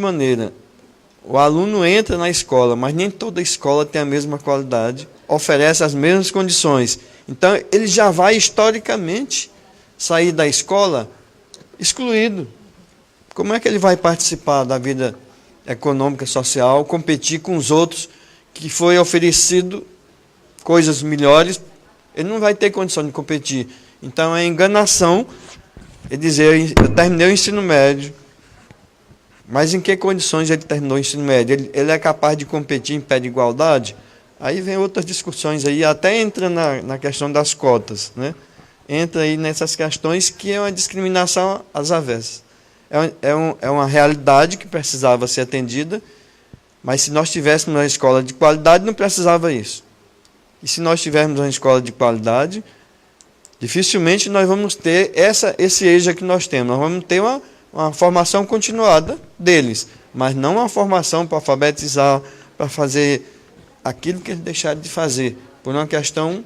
maneira, o aluno entra na escola, mas nem toda escola tem a mesma qualidade, oferece as mesmas condições. Então, ele já vai, historicamente, sair da escola excluído. Como é que ele vai participar da vida econômica, social, competir com os outros que foi oferecido coisas melhores? Ele não vai ter condição de competir. Então, é enganação dizer, eu terminei o ensino médio, mas em que condições ele terminou o ensino médio? Ele é capaz de competir em pé de igualdade? Aí vem outras discussões aí, até entra na questão das cotas, entra aí nessas questões que é uma discriminação às avessas. É uma realidade que precisava ser atendida, mas se nós tivéssemos uma escola de qualidade, não precisava isso. E se nós tivermos uma escola de qualidade, dificilmente nós vamos ter esse eixo que nós temos. Nós vamos ter uma formação continuada deles, mas não uma formação para alfabetizar, para fazer aquilo que eles deixaram de fazer, por uma questão,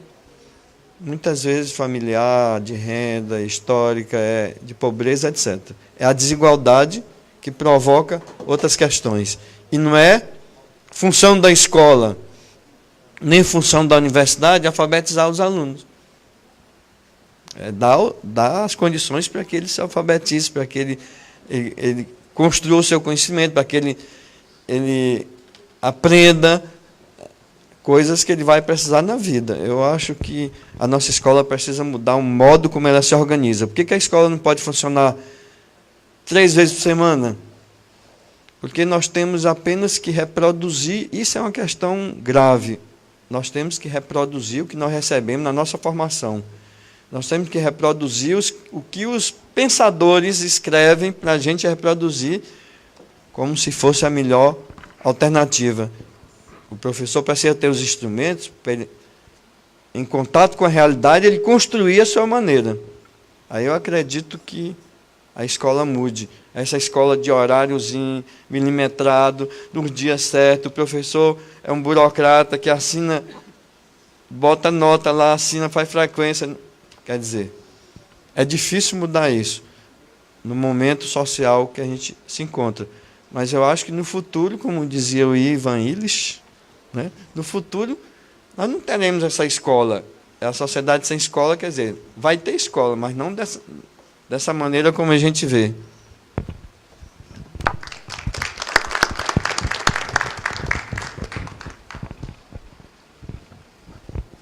muitas vezes, familiar, de renda, histórica, de pobreza, etc. É a desigualdade que provoca outras questões. E não é função da escola, nem função da universidade, alfabetizar os alunos. É dar as condições para que ele se alfabetize, para que ele construa o seu conhecimento, para que ele aprenda coisas que ele vai precisar na vida. Eu acho que a nossa escola precisa mudar o modo como ela se organiza. Por que a escola não pode funcionar 3 vezes por semana? Porque nós temos apenas que reproduzir, isso é uma questão grave, nós temos que reproduzir o que nós recebemos na nossa formação. Nós temos que reproduzir o que os pensadores escrevem para a gente reproduzir como se fosse a melhor alternativa. O professor precisa ter os instrumentos para ele, em contato com a realidade, ele construir a sua maneira. Aí eu acredito que a escola mude. Essa escola de horáriozinho, milimetrado, no dia certo, o professor é um burocrata que assina, bota nota lá, assina, faz frequência. Quer dizer, é difícil mudar isso no momento social que a gente se encontra. Mas eu acho que no futuro, como dizia o Ivan Illich, no futuro, nós não teremos essa escola. A sociedade sem escola, quer dizer, vai ter escola, mas não dessa maneira como a gente vê.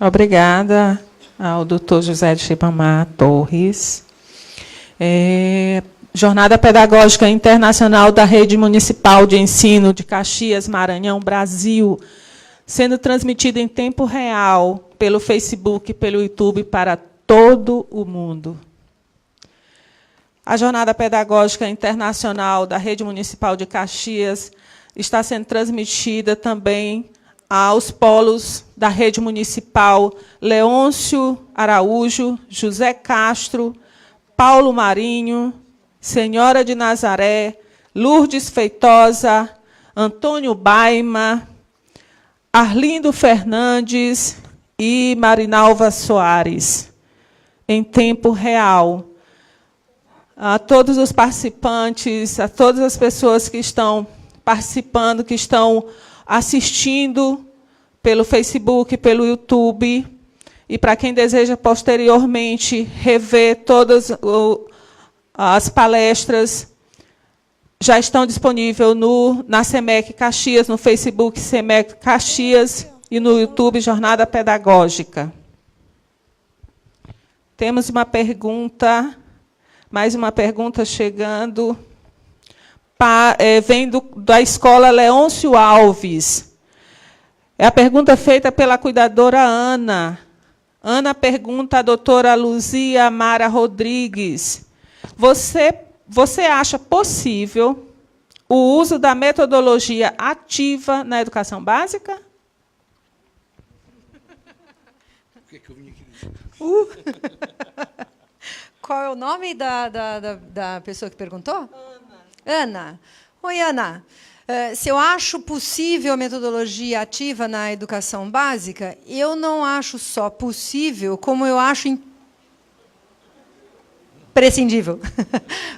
Obrigada ao doutor José de Ribamar Torres. Jornada Pedagógica Internacional da Rede Municipal de Ensino de Caxias, Maranhão, Brasil, sendo transmitida em tempo real pelo Facebook e pelo YouTube para todo o mundo. A Jornada Pedagógica Internacional da Rede Municipal de Caxias está sendo transmitida também aos polos da Rede Municipal Leôncio Araújo, José Castro, Paulo Marinho, Senhora de Nazaré, Lourdes Feitosa, Antônio Baima, Arlindo Fernandes e Marinalva Soares, em tempo real. A todos os participantes, a todas as pessoas que estão participando, que estão assistindo pelo Facebook, pelo YouTube, e para quem deseja posteriormente rever todas as palestras, já estão disponíveis na SEMEC Caxias, no Facebook SEMEC Caxias e no YouTube Jornada Pedagógica. Temos uma pergunta, mais uma pergunta chegando, vem da escola Leôncio Alves. É a pergunta feita pela cuidadora Ana. Ana pergunta à doutora Luzia Mara Rodrigues: Você acha possível o uso da metodologia ativa na educação básica? Por que eu vim aqui dizer? Qual é o nome da pessoa que perguntou? Ana. Oi, Ana. Se eu acho possível a metodologia ativa na educação básica, eu não acho só possível, como eu acho prescindível,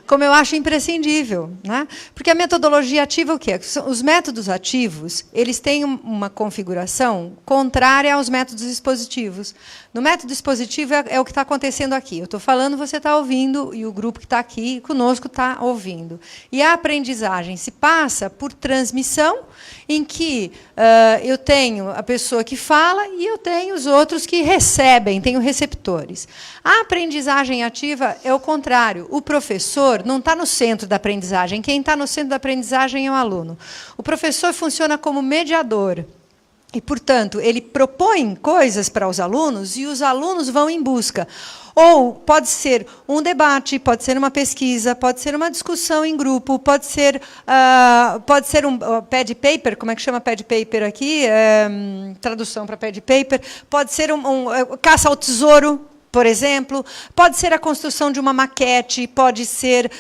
como eu acho imprescindível, né? Porque a metodologia ativa o quê? Os métodos ativos, eles têm uma configuração contrária aos métodos expositivos. No método expositivo é o que está acontecendo aqui. Eu estou falando, você está ouvindo, e o grupo que está aqui conosco está ouvindo. E a aprendizagem se passa por transmissão, em que eu tenho a pessoa que fala e eu tenho os outros que recebem, tenho receptores. A aprendizagem ativa é o contrário. O professor não está no centro da aprendizagem. Quem está no centro da aprendizagem é o aluno. O professor funciona como mediador. E, portanto, ele propõe coisas para os alunos e os alunos vão em busca. Ou pode ser um debate, pode ser uma pesquisa, pode ser uma discussão em grupo, pode ser um pad paper, como é que chama pad paper aqui? Tradução para pad paper. Pode ser caça ao tesouro, por exemplo, pode ser a construção de uma maquete, pode ser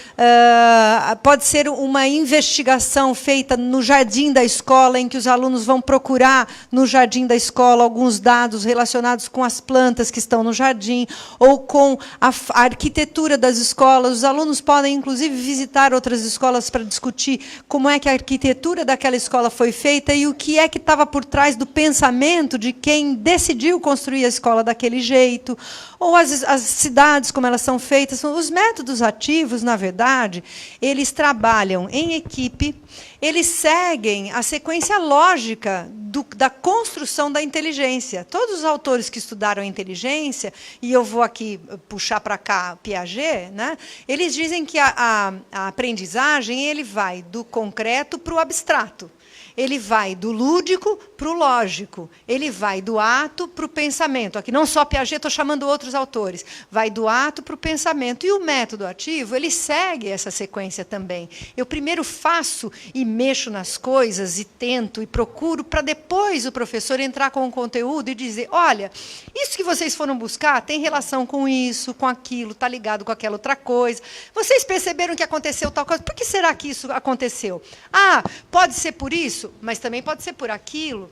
uma investigação feita no jardim da escola, em que os alunos vão procurar no jardim da escola alguns dados relacionados com as plantas que estão no jardim, ou com a arquitetura das escolas. Os alunos podem, inclusive, visitar outras escolas para discutir como é que a arquitetura daquela escola foi feita e o que é que estava por trás do pensamento de quem decidiu construir a escola daquele jeito. Ou as cidades, como elas são feitas. Os métodos ativos, na verdade, eles trabalham em equipe, eles seguem a sequência lógica da construção da inteligência. Todos os autores que estudaram a inteligência, e eu vou aqui puxar para cá Piaget, né, eles dizem que a aprendizagem ele vai do concreto para o abstrato. Ele vai do lúdico para o lógico. Ele vai do ato para o pensamento. Aqui não só Piaget, estou chamando outros autores. Vai do ato para o pensamento. E o método ativo, ele segue essa sequência também. Eu primeiro faço e mexo nas coisas, e tento, e procuro, para depois o professor entrar com o conteúdo e dizer, olha, isso que vocês foram buscar tem relação com isso, com aquilo, está ligado com aquela outra coisa. Vocês perceberam que aconteceu tal coisa? Por que será que isso aconteceu? Ah, pode ser por isso? Mas também pode ser por aquilo.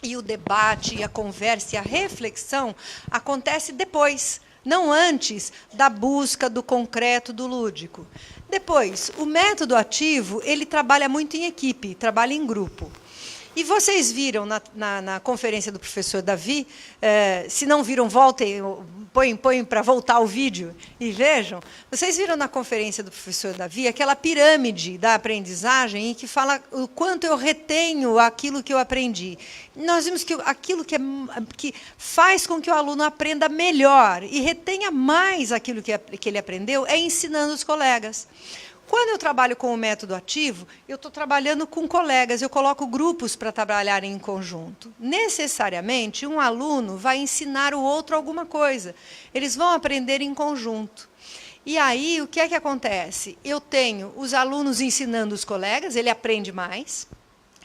E o debate, e a conversa, e a reflexão acontece depois, não antes da busca do concreto, do lúdico. Depois, o método ativo, ele trabalha muito em equipe, trabalha em grupo. E vocês viram na conferência do professor Davi, se não viram, voltem, põem para voltar o vídeo e vejam. Vocês viram na conferência do professor Davi aquela pirâmide da aprendizagem em que fala o quanto eu retenho aquilo que eu aprendi. Nós vimos que aquilo que faz com que o aluno aprenda melhor e retenha mais aquilo que ele aprendeu é ensinando os colegas. Quando eu trabalho com o método ativo, eu estou trabalhando com colegas, eu coloco grupos para trabalharem em conjunto. Necessariamente, um aluno vai ensinar o outro alguma coisa. Eles vão aprender em conjunto. E aí, o que é que acontece? Eu tenho os alunos ensinando os colegas, ele aprende mais.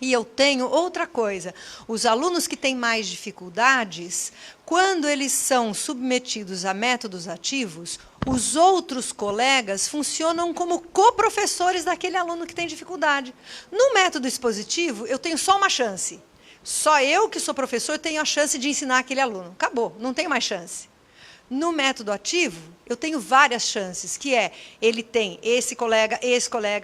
E eu tenho outra coisa, os alunos que têm mais dificuldades, quando eles são submetidos a métodos ativos, os outros colegas funcionam como coprofessores daquele aluno que tem dificuldade. No método expositivo, eu tenho só uma chance. Só eu, que sou professor, tenho a chance de ensinar aquele aluno. Acabou, não tenho mais chance. No método ativo, eu tenho várias chances, que é, ele tem esse colega,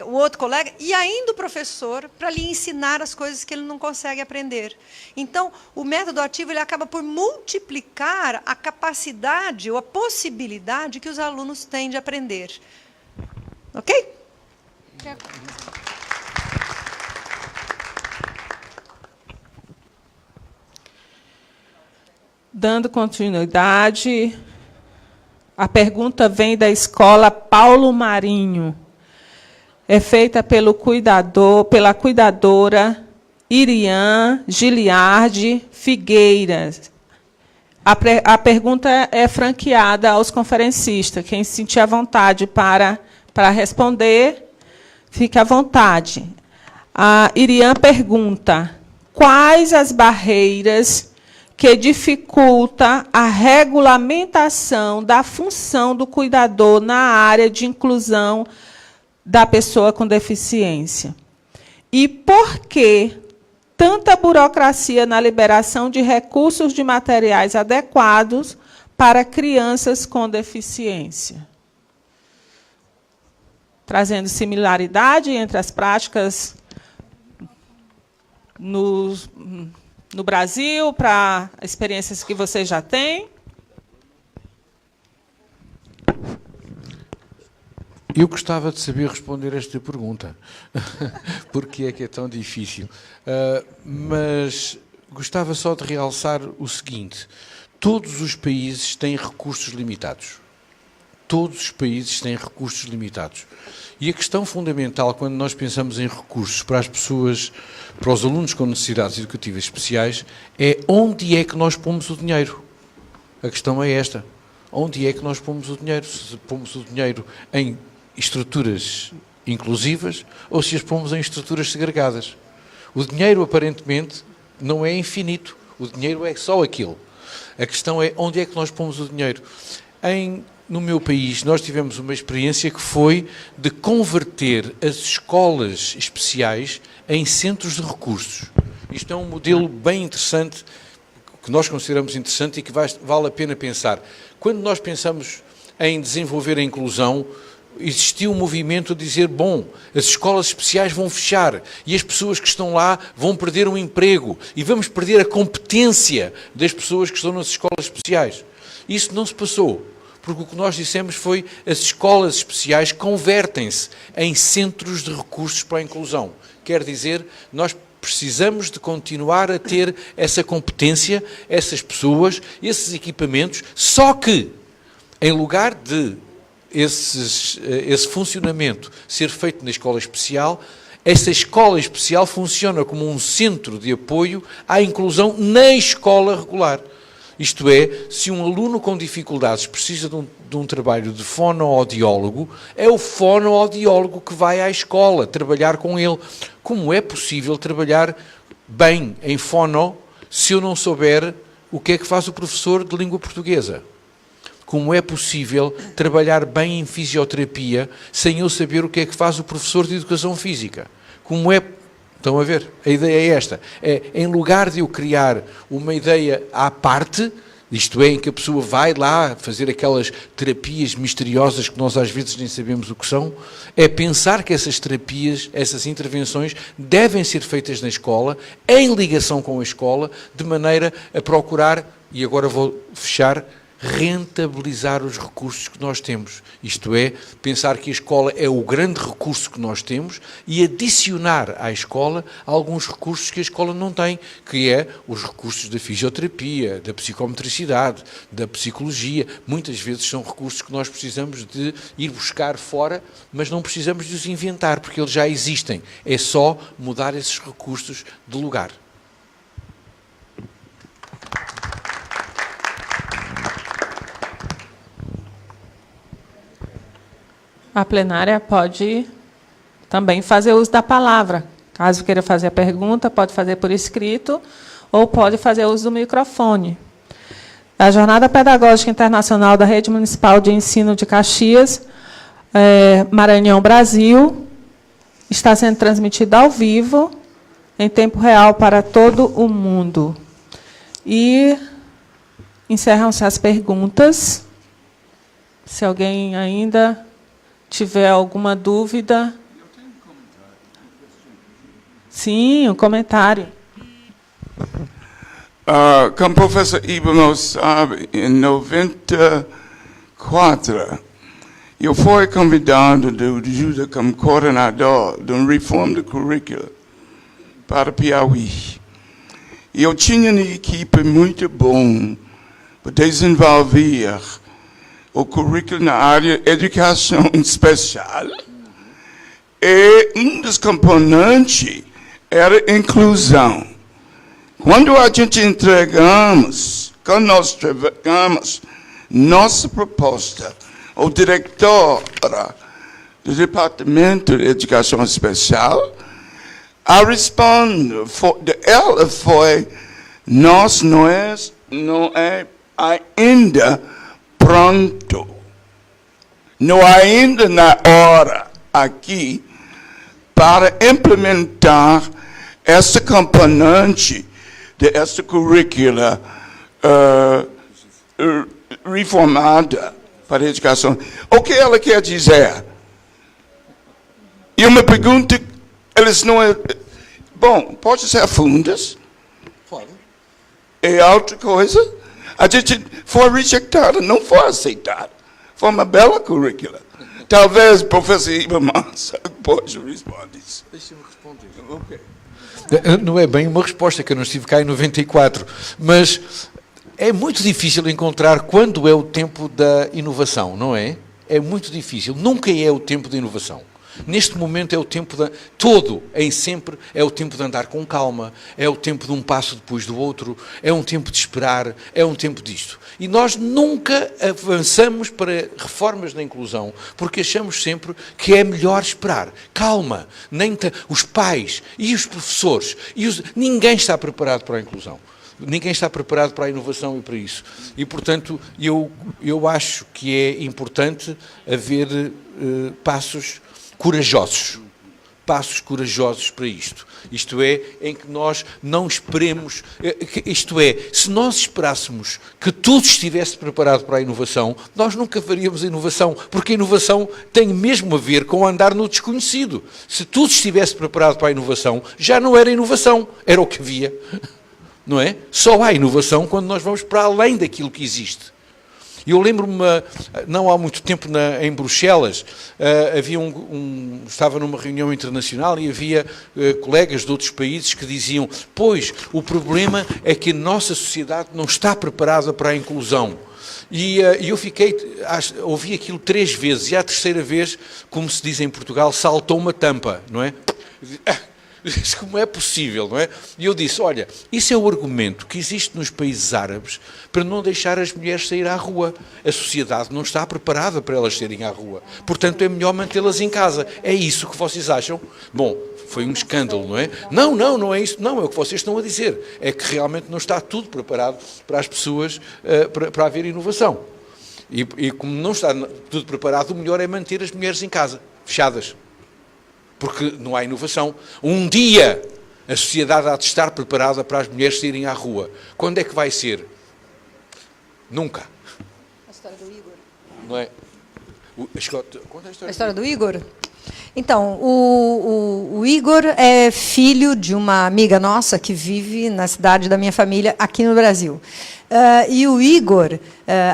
o outro colega, e ainda o professor, para lhe ensinar as coisas que ele não consegue aprender. Então, o método ativo ele acaba por multiplicar a capacidade ou a possibilidade que os alunos têm de aprender. Ok? Dando continuidade, a pergunta vem da escola Paulo Marinho. É feita pela cuidadora Irian Giliardi Figueiras. A pergunta é franqueada aos conferencistas. Quem se sentir à vontade para responder, fique à vontade. A Irian pergunta: quais as barreiras que dificulta a regulamentação da função do cuidador na área de inclusão da pessoa com deficiência? E por que tanta burocracia na liberação de recursos de materiais adequados para crianças com deficiência? trazendo similaridade entre as práticas no Brasil, para experiências que vocês já têm? Eu gostava de saber responder esta pergunta, porque é que é tão difícil. Mas gostava só de realçar o seguinte: todos os países têm recursos limitados. Todos os países têm recursos limitados. E a questão fundamental, quando nós pensamos em recursos para as pessoas, para os alunos com necessidades educativas especiais, é onde é que nós pomos o dinheiro. A questão é esta: onde é que nós pomos o dinheiro? Se pomos o dinheiro em estruturas inclusivas ou se as pomos em estruturas segregadas. O dinheiro, aparentemente, não é infinito. O dinheiro é só aquilo. A questão é onde é que nós pomos o dinheiro. No meu país, nós tivemos uma experiência que foi de converter as escolas especiais em centros de recursos. Isto é um modelo bem interessante, que nós consideramos interessante e que vale a pena pensar. Quando nós pensamos em desenvolver a inclusão, existiu um movimento a dizer, bom, as escolas especiais vão fechar e as pessoas que estão lá vão perder um emprego e vamos perder a competência das pessoas que estão nas escolas especiais. Isso não se passou, porque o que nós dissemos foi as escolas especiais convertem-se em centros de recursos para a inclusão. Quer dizer, nós precisamos de continuar a ter essa competência, essas pessoas, esses equipamentos, só que, em lugar de esse funcionamento ser feito na escola especial, essa escola especial funciona como um centro de apoio à inclusão na escola regular. Isto é, se um aluno com dificuldades precisa de um trabalho de fonoaudiólogo, é o fonoaudiólogo que vai à escola trabalhar com ele. Como é possível trabalhar bem em fono se eu não souber o que é que faz o professor de língua portuguesa? Como é possível trabalhar bem em fisioterapia sem eu saber o que é que faz o professor de educação física? Como é... Estão a ver? A ideia é esta. Em lugar de eu criar uma ideia à parte, isto é, em que a pessoa vai lá fazer aquelas terapias misteriosas que nós às vezes nem sabemos o que são, é pensar que essas terapias, essas intervenções devem ser feitas na escola, em ligação com a escola, de maneira a procurar, e agora vou fechar, rentabilizar os recursos que nós temos. Isto é, pensar que a escola é o grande recurso que nós temos e adicionar à escola alguns recursos que a escola não tem, que é os recursos da fisioterapia, da psicometricidade, da psicologia. Muitas vezes são recursos que nós precisamos de ir buscar fora, mas não precisamos de os inventar, porque eles já existem. É só mudar esses recursos de lugar. A plenária pode também fazer uso da palavra. Caso queira fazer a pergunta, pode fazer por escrito ou pode fazer uso do microfone. A Jornada Pedagógica Internacional da Rede Municipal de Ensino de Caxias, Maranhão, Brasil, está sendo transmitida ao vivo, em tempo real, para todo o mundo. E encerram-se as perguntas. Se alguém ainda tiver alguma dúvida. Sim, um comentário. Como o professor Ibanez sabe, em 94, eu fui convidado do Juda como coordenador de uma reforma do currículo para Piauí. E eu tinha uma equipe muito boa para desenvolver o currículo na área de educação especial. E um dos componentes era a inclusão. Quando a gente entregamos nossa proposta ao diretor do Departamento de Educação Especial, a resposta dela foi: nós não é ainda pronto. Não ainda na hora aqui para implementar essa componente dessa currícula reformada para a educação. O que ela quer dizer? E uma pergunta, eles não é... Bom, pode ser fundas. Pode. É outra coisa. A gente foi rejeitada, não foi aceitada. Foi uma bela currícula. Talvez o professor Ibermann pode responder isso. Deixa-me responder. Okay. Não é bem uma resposta, que eu não estive cá em 94, mas é muito difícil encontrar quando é o tempo da inovação, não é? É muito difícil. Nunca é o tempo da inovação. Neste momento é o tempo sempre é o tempo de andar com calma, é o tempo de um passo depois do outro, é um tempo de esperar, é um tempo disto. E nós nunca avançamos para reformas na inclusão, porque achamos sempre que é melhor esperar. Calma, os pais e os professores, ninguém está preparado para a inclusão. Ninguém está preparado para a inovação e para isso. E, portanto, eu acho que é importante haver passos corajosos para isto. Isto é, em que nós não esperemos, isto é, se nós esperássemos que tudo estivesse preparado para a inovação, nós nunca faríamos a inovação, porque a inovação tem mesmo a ver com andar no desconhecido. Se tudo estivesse preparado para a inovação, já não era inovação, era o que havia. Não é? Só há inovação quando nós vamos para além daquilo que existe. Eu lembro-me, não há muito tempo em Bruxelas, estava numa reunião internacional e havia colegas de outros países que diziam: pois, o problema é que a nossa sociedade não está preparada para a inclusão. E eu ouvi aquilo 3 vezes, e à terceira vez, como se diz em Portugal, saltou uma tampa, não é? Como é possível, não é? E eu disse, olha, isso é o argumento que existe nos países árabes para não deixar as mulheres sair à rua. A sociedade não está preparada para elas saírem à rua. Portanto, é melhor mantê-las em casa. É isso que vocês acham? Bom, foi um escândalo, não é? Não é isso. Não, é o que vocês estão a dizer. É que realmente não está tudo preparado para as pessoas, para haver inovação. E como não está tudo preparado, o melhor é manter as mulheres em casa, fechadas. Porque não há inovação. Um dia a sociedade há de estar preparada para as mulheres saírem à rua. Quando é que vai ser? Nunca. A história do Igor. Não é? Conta a história do Igor? Então, o Igor é filho de uma amiga nossa que vive na cidade da minha família, aqui no Brasil. E o Igor,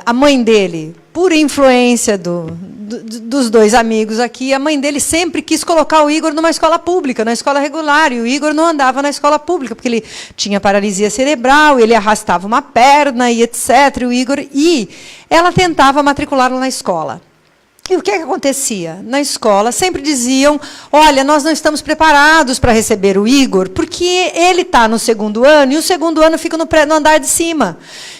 a mãe dele, por influência dos 2 amigos aqui, a mãe dele sempre quis colocar o Igor numa escola pública, na escola regular, e o Igor não andava na escola pública, porque ele tinha paralisia cerebral, ele arrastava uma perna e etc. E ela tentava matriculá-lo na escola. E o que é que acontecia? Na escola sempre diziam, olha, nós não estamos preparados para receber o Igor, porque ele está no 2º ano, e o 2º ano fica no andar de cima.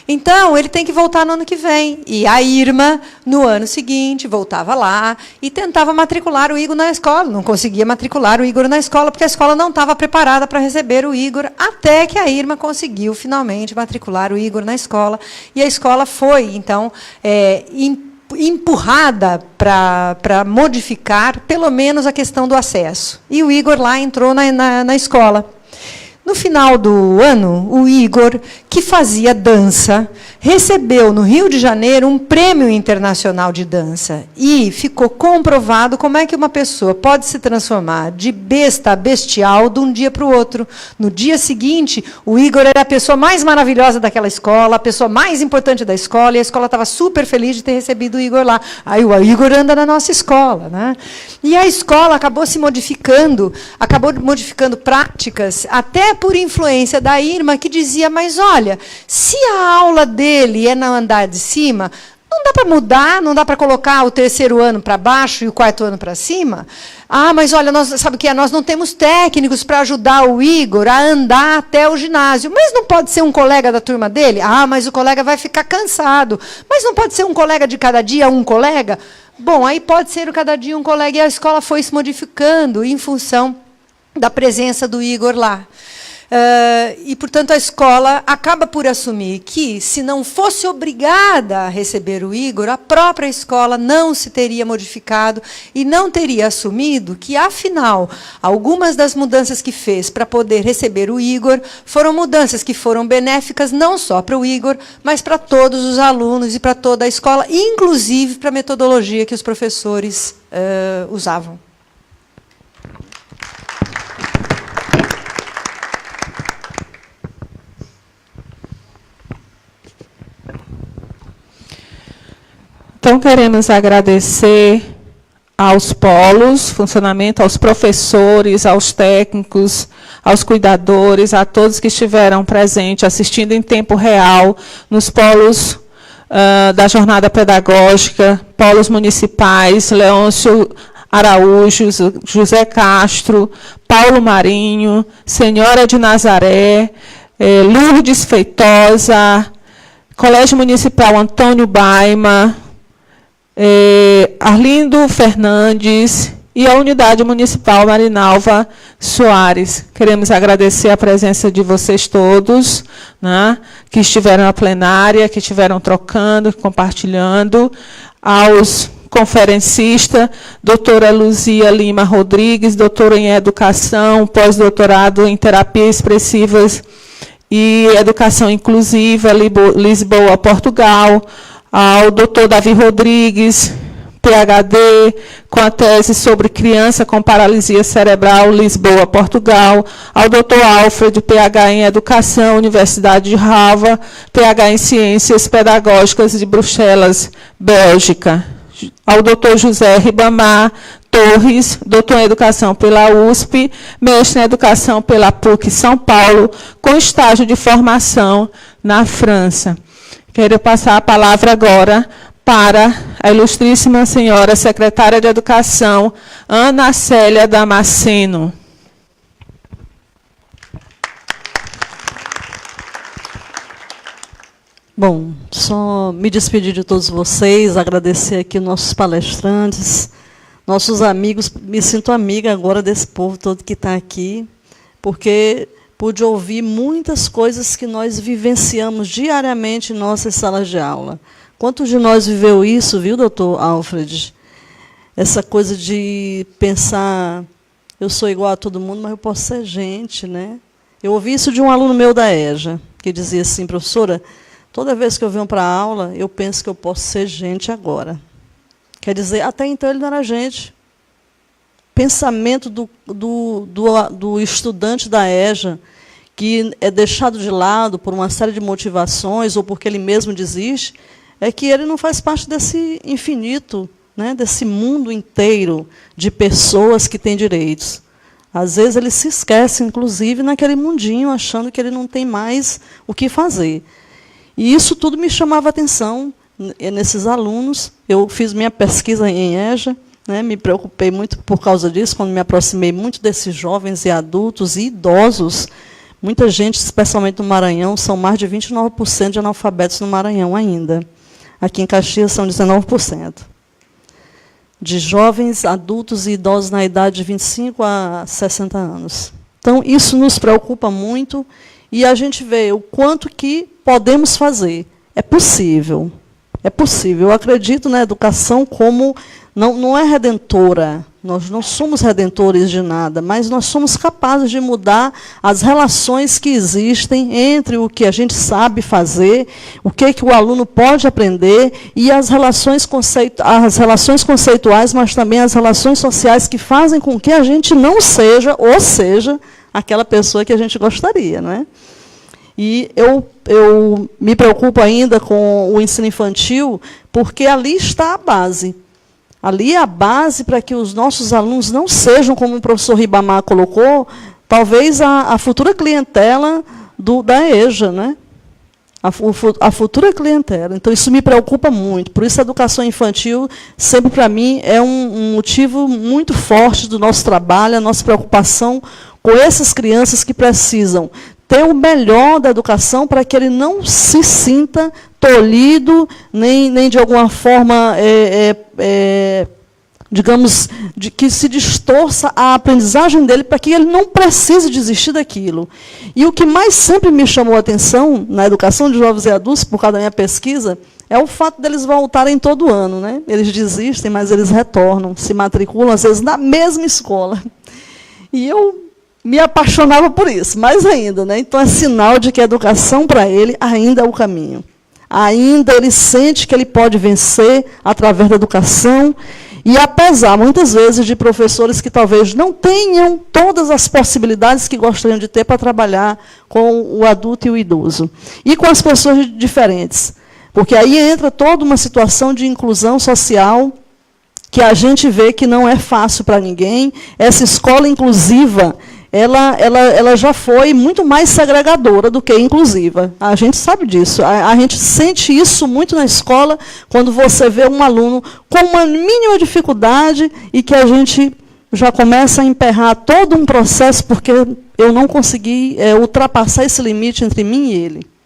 Então, ele tem que voltar no ano que vem. E a Irma, no ano seguinte, voltava lá e tentava matricular o Igor na escola. Não conseguia matricular o Igor na escola, porque a escola não estava preparada para receber o Igor, até que a Irma conseguiu, finalmente, matricular o Igor na escola. E a escola foi, então, empurrada para modificar, pelo menos, a questão do acesso. E o Igor lá entrou na escola. No final do ano, o Igor, que fazia dança, recebeu no Rio de Janeiro um prêmio internacional de dança. E ficou comprovado como é que uma pessoa pode se transformar de besta a bestial de um dia para o outro. No dia seguinte, o Igor era a pessoa mais maravilhosa daquela escola, a pessoa mais importante da escola, e a escola estava super feliz de ter recebido o Igor lá. Aí o Igor anda na nossa escola, né? E a escola acabou modificando práticas, até por influência da Irma, que dizia, mas olha, se a aula dele é no andar de cima, não dá para mudar, não dá para colocar o 3º ano para baixo e o 4º ano para cima? Ah, mas olha, sabe o que é? Nós não temos técnicos para ajudar o Igor a andar até o ginásio. Mas não pode ser um colega da turma dele? Ah, mas o colega vai ficar cansado. Mas não pode ser um colega de cada dia, um colega? Bom, aí pode ser cada dia um colega, e a escola foi se modificando em função da presença do Igor lá. E, portanto, a escola acaba por assumir que, se não fosse obrigada a receber o Igor, a própria escola não se teria modificado e não teria assumido que, afinal, algumas das mudanças que fez para poder receber o Igor foram mudanças que foram benéficas não só para o Igor, mas para todos os alunos e para toda a escola, inclusive para a metodologia que os professores usavam. Então, queremos agradecer aos polos, funcionamento, aos professores, aos técnicos, aos cuidadores, a todos que estiveram presentes, assistindo em tempo real, nos polos da jornada pedagógica, polos municipais, Leôncio Araújo, José Castro, Paulo Marinho, Senhora de Nazaré, Lourdes Feitosa, Colégio Municipal Antônio Baima, Arlindo Fernandes e a Unidade Municipal Marinalva Soares. Queremos agradecer a presença de vocês todos, né, que estiveram na plenária, que estiveram trocando, compartilhando, aos conferencistas, doutora Luzia Lima Rodrigues, doutora em Educação, pós-doutorado em Terapias Expressivas e Educação Inclusiva, Lisboa, Portugal, ao doutor Davi Rodrigues, PhD, com a tese sobre criança com paralisia cerebral, Lisboa, Portugal, ao doutor Alfred, PhD em Educação, Universidade de Harvard, PhD em Ciências Pedagógicas de Bruxelas, Bélgica, ao doutor José Ribamar Torres, doutor em Educação pela USP, mestre em Educação pela PUC São Paulo, com estágio de formação na França. Quero passar a palavra agora para a ilustríssima senhora secretária de Educação, Ana Célia Damasceno. Bom, só me despedir de todos vocês, agradecer aqui nossos palestrantes, nossos amigos. Me sinto amiga agora desse povo todo que está aqui, porque pude ouvir muitas coisas que nós vivenciamos diariamente em nossas salas de aula. Quantos de nós viveu isso, viu, doutor Alfred? Essa coisa de pensar, eu sou igual a todo mundo, mas eu posso ser gente, né? Eu ouvi isso de um aluno meu da EJA, que dizia assim, professora, toda vez que eu venho para a aula, eu penso que eu posso ser gente agora. Quer dizer, até então ele não era gente. Pensamento do estudante da EJA, que é deixado de lado por uma série de motivações, ou porque ele mesmo desiste, é que ele não faz parte desse infinito, né, desse mundo inteiro de pessoas que têm direitos. Às vezes ele se esquece, inclusive, naquele mundinho, achando que ele não tem mais o que fazer. E isso tudo me chamava a atenção nesses alunos. Eu fiz minha pesquisa em EJA, né, me preocupei muito por causa disso, quando me aproximei muito desses jovens e adultos e idosos. Muita gente, especialmente no Maranhão, são mais de 29% de analfabetos no Maranhão ainda. Aqui em Caxias são 19%. De jovens, adultos e idosos na idade de 25 a 60 anos. Então, isso nos preocupa muito e a gente vê o quanto que podemos fazer. É possível. É possível. Eu acredito na educação como não é redentora. Nós não somos redentores de nada, mas nós somos capazes de mudar as relações que existem entre o que a gente sabe fazer, o que o aluno pode aprender, e as relações conceituais, mas também as relações sociais que fazem com que a gente não seja, ou seja, aquela pessoa que a gente gostaria, não é? E eu me preocupo ainda com o ensino infantil, porque ali está a base. Ali é a base para que os nossos alunos não sejam, como o professor Ribamar colocou, talvez a futura clientela da EJA, né? A futura clientela. Então, isso me preocupa muito. Por isso, a educação infantil, sempre para mim, é um motivo muito forte do nosso trabalho, a nossa preocupação com essas crianças que precisam ter o melhor da educação para que ele não se sinta tolhido, nem de alguma forma, digamos, que se distorça a aprendizagem dele para que ele não precise desistir daquilo. E o que mais sempre me chamou a atenção na educação de jovens e adultos, por causa da minha pesquisa, é o fato deles voltarem todo ano, né? Eles desistem, mas eles retornam, se matriculam, às vezes, na mesma escola. E eu me apaixonava por isso, mais ainda, né? Então, é sinal de que a educação, para ele, ainda é o caminho. Ainda ele sente que ele pode vencer através da educação, e apesar, muitas vezes, de professores que talvez não tenham todas as possibilidades que gostariam de ter para trabalhar com o adulto e o idoso, e com as pessoas diferentes. Porque aí entra toda uma situação de inclusão social que a gente vê que não é fácil para ninguém. Essa escola inclusiva, ela já foi muito mais segregadora do que inclusiva. A gente sabe disso. A gente sente isso muito na escola, quando você vê um aluno com uma mínima dificuldade e que a gente já começa a emperrar todo um processo, porque eu não consegui ultrapassar esse limite entre mim e ele.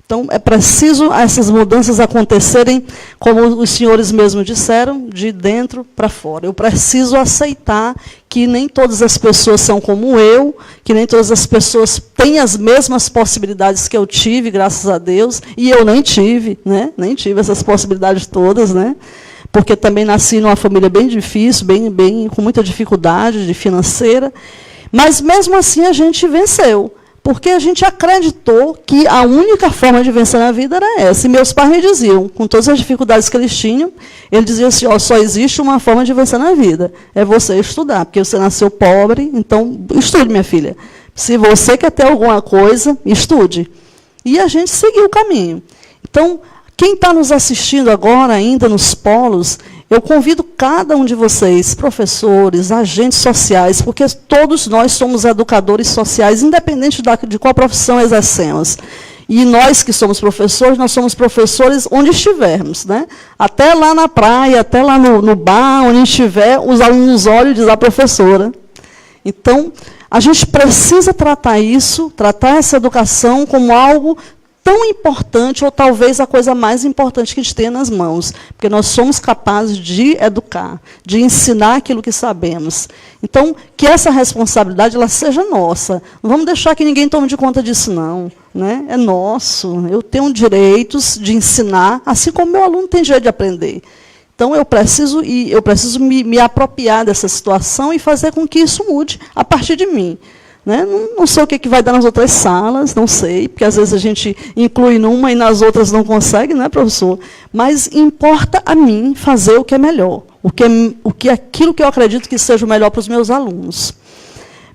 Então, é preciso essas mudanças acontecerem, como os senhores mesmos disseram, de dentro para fora. Eu preciso aceitar que nem todas as pessoas são como eu, que nem todas as pessoas têm as mesmas possibilidades que eu tive, graças a Deus, e eu nem tive, né? Nem tive essas possibilidades todas, né? Porque também nasci numa família bem difícil, com muita dificuldade financeira, mas, mesmo assim, a gente venceu. Porque a gente acreditou que a única forma de vencer na vida era essa. E meus pais me diziam, com todas as dificuldades que eles tinham, eles diziam assim, só existe uma forma de vencer na vida, é você estudar, porque você nasceu pobre, então estude, minha filha. Se você quer ter alguma coisa, estude. E a gente seguiu o caminho. Então, quem está nos assistindo agora, ainda nos polos, eu convido cada um de vocês, professores, agentes sociais, porque todos nós somos educadores sociais, independente de qual profissão exercemos. E nós que somos professores, nós somos professores onde estivermos, né? Até lá na praia, até lá no bar, onde estiver, os alunos olham e dizem, professora. Então, a gente precisa tratar isso, tratar essa educação como algo tão importante, ou talvez a coisa mais importante que a gente tem nas mãos, porque nós somos capazes de educar, de ensinar aquilo que sabemos. Então, que essa responsabilidade ela seja nossa. Não vamos deixar que ninguém tome de conta disso, não. Né? É nosso. Eu tenho direitos de ensinar, assim como meu aluno tem direito de aprender. Então, eu preciso me apropriar dessa situação e fazer com que isso mude a partir de mim. Né? Não sei o que vai dar nas outras salas, não sei, porque às vezes a gente inclui numa e nas outras não consegue, né, professor? Mas importa a mim fazer o que é melhor, aquilo que eu acredito que seja o melhor para os meus alunos.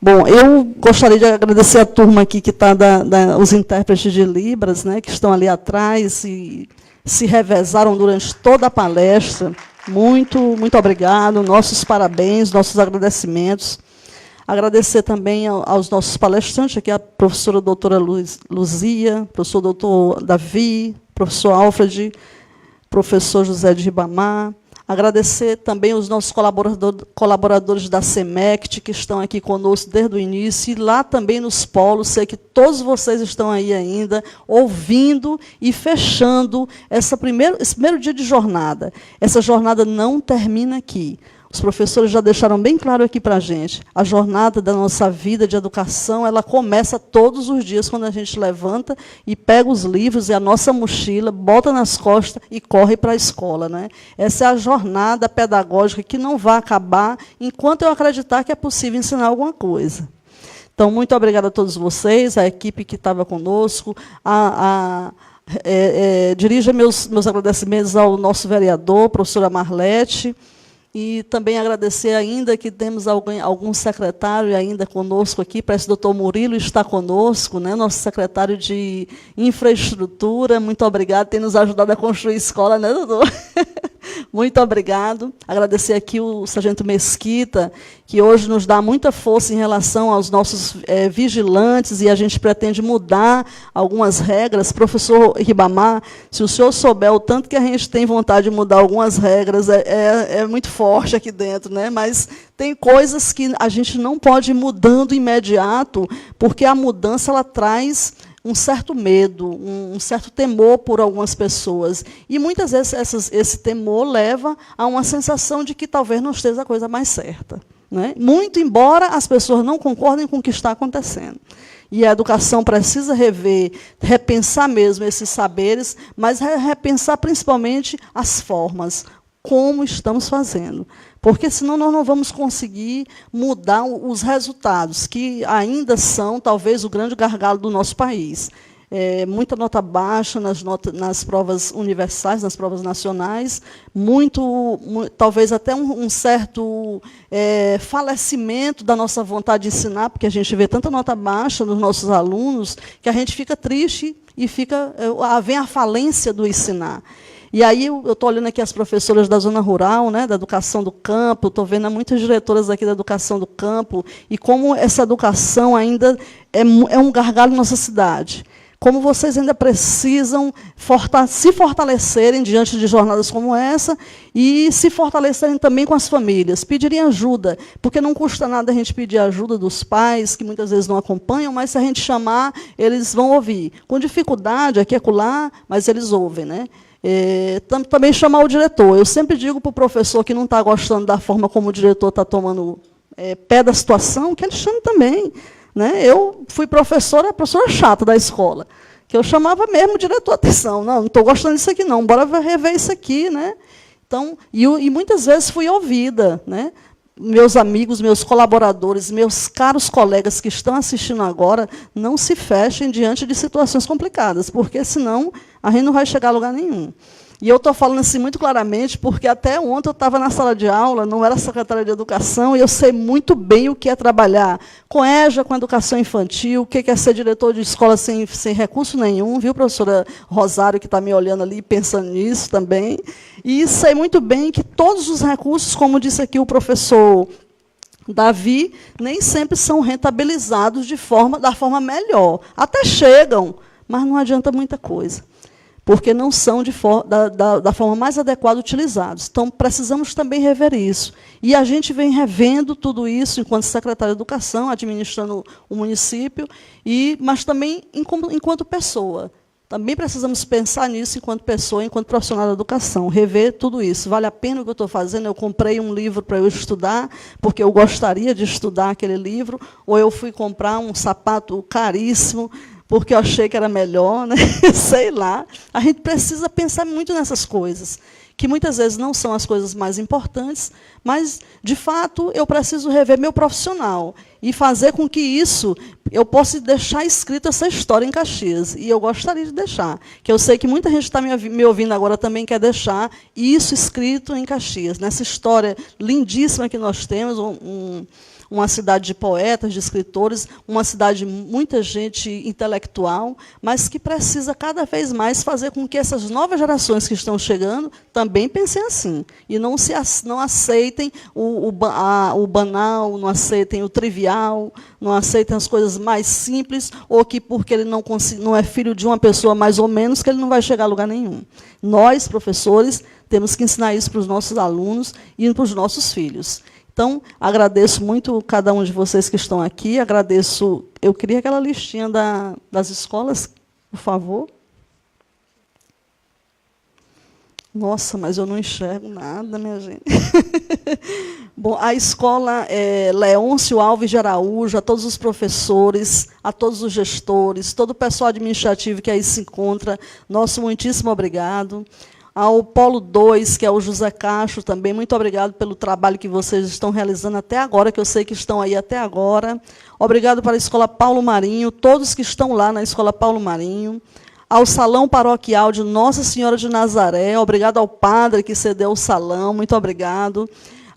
Bom, eu gostaria de agradecer a turma aqui que está, os intérpretes de Libras, né, que estão ali atrás e se revezaram durante toda a palestra. Muito, muito obrigado, nossos parabéns, nossos agradecimentos. Agradecer também aos nossos palestrantes, aqui a professora doutora Luzia, professor doutor Davi, professor Alfred, professor José de Ribamar. Agradecer também os nossos colaboradores da SEMECT, que estão aqui conosco desde o início, e lá também nos polos, sei que todos vocês estão aí ainda, ouvindo e fechando esse primeiro dia de jornada. Essa jornada não termina aqui. Os professores já deixaram bem claro aqui para a gente. A jornada da nossa vida de educação, ela começa todos os dias, quando a gente levanta e pega os livros e a nossa mochila, bota nas costas e corre para a escola. Né? Essa é a jornada pedagógica que não vai acabar enquanto eu acreditar que é possível ensinar alguma coisa. Então, muito obrigada a todos vocês, a equipe que estava conosco. Dirijo meus agradecimentos ao nosso vereador, professora Marlete. E também agradecer ainda que temos algum secretário ainda conosco aqui, parece que o doutor Murilo está conosco, né, nosso secretário de infraestrutura. Muito obrigado, tem nos ajudado a construir escola, né, doutor? Muito obrigado. Agradecer aqui o sargento Mesquita, que hoje nos dá muita força em relação aos nossos vigilantes, e a gente pretende mudar algumas regras. Professor Ribamar, se o senhor souber o tanto que a gente tem vontade de mudar algumas regras, é muito forte aqui dentro, né? Mas tem coisas que a gente não pode ir mudando imediato, porque a mudança ela traz um certo medo, um certo temor por algumas pessoas. E, muitas vezes, esse temor leva a uma sensação de que talvez não esteja a coisa mais certa. Né? Muito embora as pessoas não concordem com o que está acontecendo. E a educação precisa repensar mesmo esses saberes, mas repensar principalmente as formas, como estamos fazendo. Porque, senão, nós não vamos conseguir mudar os resultados, que ainda são, talvez, o grande gargalo do nosso país. muita nota baixa nas provas universais, nas provas nacionais, talvez até um certo falecimento da nossa vontade de ensinar, porque a gente vê tanta nota baixa nos nossos alunos, que a gente fica triste e vem a falência do ensinar. E aí eu estou olhando aqui as professoras da zona rural, né, da educação do campo, estou vendo muitas diretoras aqui da educação do campo, e como essa educação ainda é um gargalo na nossa cidade. Como vocês ainda precisam se fortalecerem diante de jornadas como essa e se fortalecerem também com as famílias, pedirem ajuda, porque não custa nada a gente pedir ajuda dos pais, que muitas vezes não acompanham, mas se a gente chamar, eles vão ouvir. Com dificuldade, aqui e acolá, mas eles ouvem, né? Também chamar o diretor. Eu sempre digo para o professor que não está gostando da forma como o diretor está tomando pé da situação, que ele chame também. Né? Eu fui professora chata da escola, que eu chamava mesmo o diretor, atenção, não estou gostando disso aqui não, bora rever isso aqui. Né? Então, e muitas vezes fui ouvida. Né? Meus amigos, meus colaboradores, meus caros colegas que estão assistindo agora, não se fechem diante de situações complicadas, porque senão a gente não vai chegar a lugar nenhum. E eu estou falando assim muito claramente, porque até ontem eu estava na sala de aula, não era secretária de educação, e eu sei muito bem o que é trabalhar com EJA, com educação infantil, o que é ser diretor de escola sem recurso nenhum, viu, professora Rosário, que está me olhando ali, pensando nisso também. E sei muito bem que todos os recursos, como disse aqui o professor Davi, nem sempre são rentabilizados da forma melhor. Até chegam, mas não adianta muita coisa, porque não são da forma mais adequada utilizados. Então, precisamos também rever isso. E a gente vem revendo tudo isso enquanto secretário de Educação, administrando o município, mas também enquanto pessoa. Também precisamos pensar nisso enquanto pessoa, enquanto profissional da educação, rever tudo isso. Vale a pena o que eu estou fazendo? Eu comprei um livro para eu estudar, porque eu gostaria de estudar aquele livro, ou eu fui comprar um sapato caríssimo, porque eu achei que era melhor, né? Sei lá. A gente precisa pensar muito nessas coisas, que muitas vezes não são as coisas mais importantes, mas, de fato, eu preciso rever meu profissional e fazer com que eu possa deixar escrita essa história em Caxias. E eu gostaria de deixar, que eu sei que muita gente está me ouvindo agora também quer deixar isso escrito em Caxias, nessa história lindíssima que nós temos, uma cidade de poetas, de escritores, uma cidade de muita gente intelectual, mas que precisa cada vez mais fazer com que essas novas gerações que estão chegando também pensem assim, e não aceitem o banal, não aceitem o trivial, não aceitem as coisas mais simples, ou que porque ele não é filho de uma pessoa mais ou menos, que ele não vai chegar a lugar nenhum. Nós, professores, temos que ensinar isso para os nossos alunos e para os nossos filhos. Então, agradeço muito cada um de vocês que estão aqui. Eu queria aquela listinha das escolas, por favor. Nossa, mas eu não enxergo nada, minha gente. Bom, a escola Leôncio Alves de Araújo, a todos os professores, a todos os gestores, todo o pessoal administrativo que aí se encontra, nosso muitíssimo obrigado. Ao Polo 2, que é o José Castro, também, muito obrigado pelo trabalho que vocês estão realizando até agora, que eu sei que estão aí até agora. Obrigado para a Escola Paulo Marinho, todos que estão lá na Escola Paulo Marinho. Ao Salão Paroquial de Nossa Senhora de Nazaré, obrigado ao padre que cedeu o salão, muito obrigado.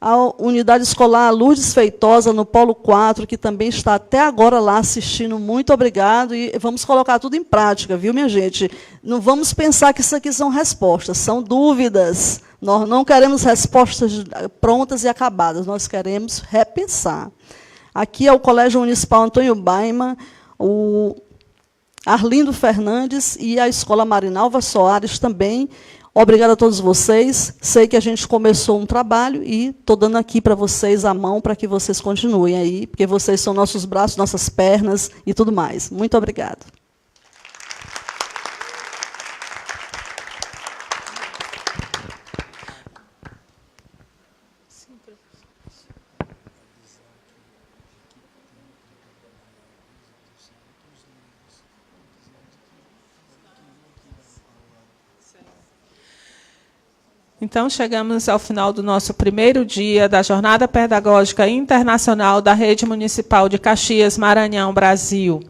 A Unidade Escolar Lourdes Feitosa, no Polo 4, que também está até agora lá assistindo, muito obrigado. E vamos colocar tudo em prática, viu, minha gente? Não vamos pensar que isso aqui são respostas, são dúvidas. Nós não queremos respostas prontas e acabadas, nós queremos repensar. Aqui é o Colégio Municipal Antônio Baima, o Arlindo Fernandes e a Escola Marinalva Soares também. Obrigada a todos vocês. Sei que a gente começou um trabalho e estou dando aqui para vocês a mão para que vocês continuem aí, porque vocês são nossos braços, nossas pernas e tudo mais. Muito obrigada. Então, chegamos ao final do nosso primeiro dia da Jornada Pedagógica Internacional da Rede Municipal de Caxias, Maranhão, Brasil.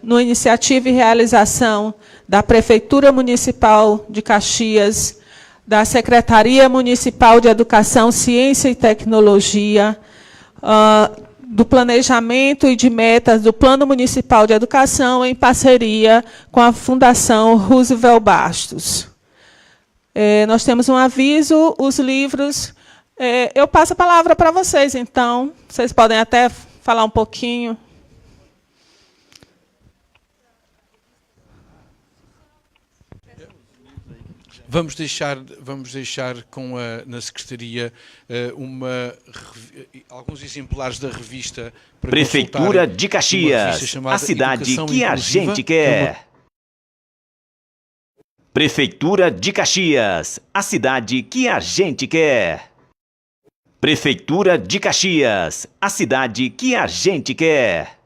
numa iniciativa e realização da Prefeitura Municipal de Caxias, da Secretaria Municipal de Educação, Ciência e Tecnologia, do planejamento e de metas do Plano Municipal de Educação, em parceria com a Fundação Roosevelt Bastos. Nós temos um aviso, os livros... eu passo a palavra para vocês, então, vocês podem até falar um pouquinho. Vamos deixar na Secretaria alguns exemplares da revista para Prefeitura de Caxias, a cidade que a gente quer. Prefeitura de Caxias, a cidade que a gente quer. Prefeitura de Caxias, a cidade que a gente quer.